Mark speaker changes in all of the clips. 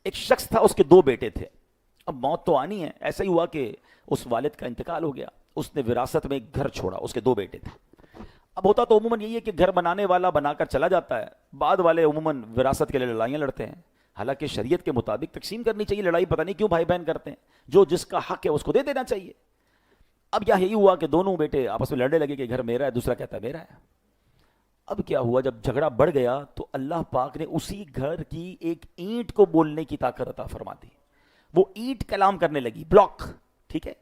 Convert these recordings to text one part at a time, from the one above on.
Speaker 1: ایک شخص تھا، اس کے 2 بیٹے تھے. اب موت تو آنی ہے. ایسا ہی ہوا کہ اس والد کا انتقال ہو گیا. اس نے وراثت میں ایک گھر چھوڑا. اس کے 2 بیٹے تھے. اب ہوتا تو عموماً یہی ہے کہ گھر بنانے والا بنا کر چلا جاتا ہے، بعد والے عموماً وراثت کے لیے لڑائیاں لڑتے ہیں. حالانکہ شریعت کے مطابق تقسیم کرنی چاہیے. لڑائی پتہ نہیں کیوں بھائی بہن کرتے ہیں. جو جس کا حق ہے اس کو دے دینا چاہیے. اب یہی ہوا کہ دونوں بیٹے آپس میں لڑنے لگے کہ گھر میرا ہے، دوسرا کہتا ہے میرا ہے. اب کیا ہوا، جب جھگڑا بڑھ گیا تو اللہ پاک نے اسی گھر کی ایک اینٹ کو بولنے کی طاقت عطا فرما دی. وہ اینٹ کلام کرنے لگی، بلاک. ٹھیک ہے.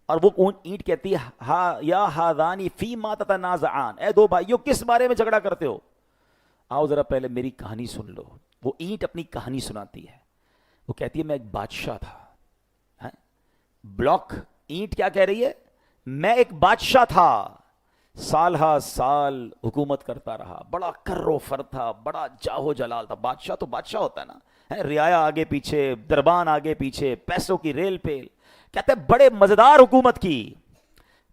Speaker 1: اور وہ اینٹ کہتی ہے ہا یا ہاذانی فی ما تتنازعان، اے 2 بھائیوں کس بارے میں جھگڑا کرتے ہو؟ آؤ ذرا پہلے میری کہانی سن لو. وہ اینٹ اپنی کہانی سناتی ہے. وہ کہتی ہے میں ایک بادشاہ تھا. بلاک اینٹ کیا کہہ رہی ہے؟ میں ایک بادشاہ تھا، سال ہا سال حکومت کرتا رہا، بڑا کر و فر تھا، بڑا جاہو جلال تھا. بادشاہ تو بادشاہ ہوتا ہے نا، رعایا آگے پیچھے، دربان آگے پیچھے، پیسوں کی ریل پیل. کہتے بڑے مزیدار حکومت کی.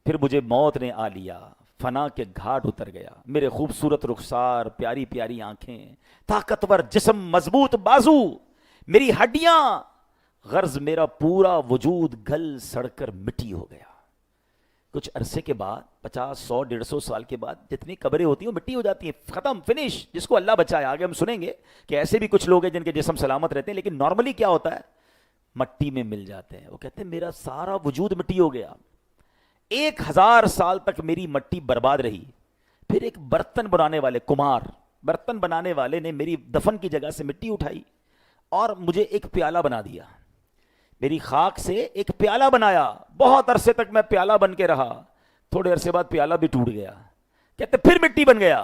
Speaker 1: پھر مجھے موت نے آ لیا، فنا کے گھاٹ اتر گیا. میرے خوبصورت رخسار، پیاری پیاری آنکھیں، طاقتور جسم، مضبوط بازو، میری ہڈیاں، غرض میرا پورا وجود گل سڑ کر مٹی ہو گیا. کچھ عرصے کے بعد، 50 100 150 سال کے بعد جتنی قبریں ہوتی ہیں مٹی ہو جاتی ہیں، ختم، فنش. جس کو اللہ بچائے. آگے ہم سنیں گے کہ ایسے بھی کچھ لوگ ہیں جن کے جسم سلامت رہتے ہیں، لیکن نارملی کیا ہوتا ہے، مٹی میں مل جاتے ہیں. وہ کہتے ہیں میرا سارا وجود مٹی ہو گیا. 1000 سال تک میری مٹی برباد رہی. پھر ایک برتن بنانے والے، کمار برتن بنانے والے نے میری دفن کی جگہ سے مٹی اٹھائی اور مجھے ایک پیالہ بنا دیا. میری خاک سے ایک پیالہ بنایا. بہت عرصے تک میں پیالہ بن کے رہا. تھوڑے عرصے بعد پیالہ بھی ٹوٹ گیا. کہتے پھر مٹی بن گیا.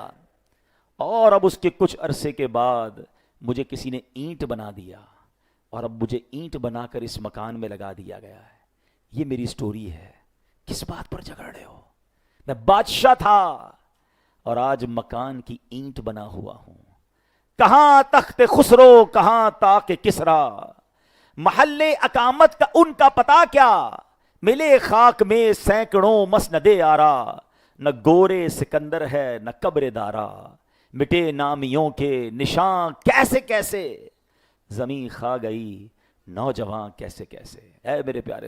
Speaker 1: اور اب اس کے کچھ عرصے کے بعد مجھے کسی نے اینٹ بنا دیا، اور اب مجھے اینٹ بنا کر اس مکان میں لگا دیا گیا ہے. یہ میری سٹوری ہے. کس بات پر جھگڑ رہے ہو؟ میں بادشاہ تھا اور آج مکان کی اینٹ بنا ہوا ہوں. کہاں تخت خسرو، کہاں طاق کسرا، محل اقامت کا ان کا پتہ کیا، ملے خاک میں سینکڑوں مسند آرا. نہ گورے سکندر ہے نہ قبر دارا، مٹے نامیوں کے نشان کیسے کیسے، زمین کھا گئی نوجوان کیسے کیسے. اے میرے پیارے